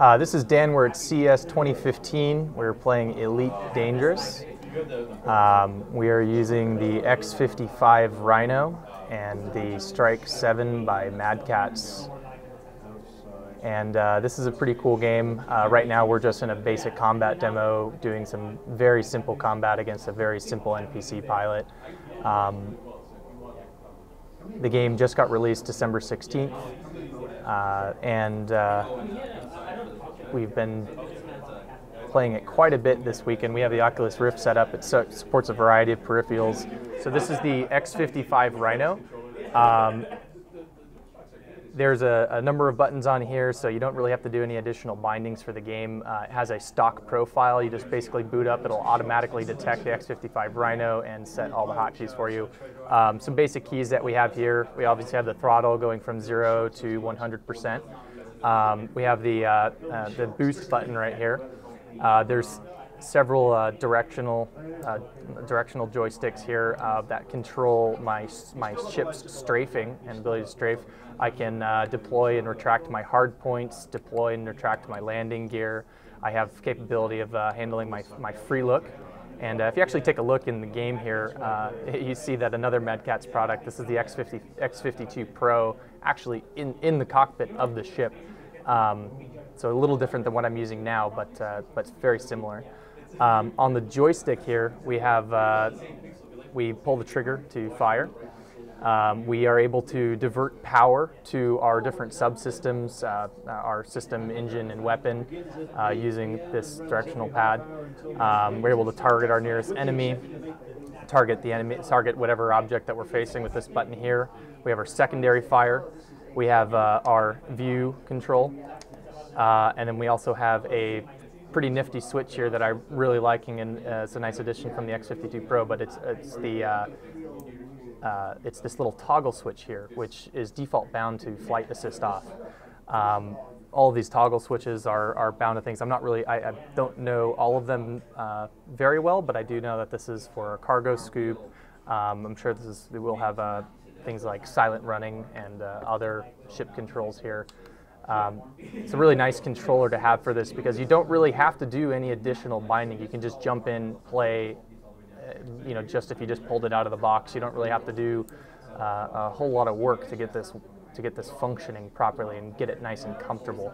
This is Dan. We're at CES 2015. We're playing Elite Dangerous. We are using the X-55 Rhino and the Strike 7 by Mad Catz. And this is a pretty cool game. Right now we're just in a basic combat demo doing some very simple combat against a very simple NPC pilot. The game just got released December 16th, and we've been playing it quite a bit this weekend. We have the Oculus Rift set up. It supports a variety of peripherals. So this is the X-55 Rhino. There's a number of buttons on here, so you don't really have to do any additional bindings for the game. It has a stock profile. You just basically boot up. It'll automatically detect the X-55 Rhino and set all the hotkeys for you. Some basic keys that we have here. We obviously have the throttle going from 0 to 100%. We have the boost button right here. There's several directional joysticks here that control my ship's strafing and ability to strafe. I can deploy and retract my hard points, deploy and retract my landing gear. I have capability of handling my free look. And if you actually take a look in the game here, you see that another Mad Catz product, this is the X-52 Pro, actually in the cockpit of the ship. So a little different than what I'm using now, but very similar. On the joystick here, we pull the trigger to fire. We are able to divert power to our different subsystems, our system, engine, and weapon using this directional pad. We're able to target our nearest enemy, target whatever object that we're facing with this button here. We have our secondary fire. We have our view control, and then we also have a pretty nifty switch here that I'm really liking, and it's a nice addition from the X-52 Pro, but it's this little toggle switch here, which is default bound to flight assist off. All of these toggle switches are bound to things. I don't know all of them very well, but I do know that this is for a cargo scoop. I'm sure we'll have things like silent running and other ship controls here. It's a really nice controller to have for this because you don't really have to do any additional binding. You can just jump in, play. Just if you just pulled it out of the box, you don't really have to do a whole lot of work to get this functioning properly and get it nice and comfortable.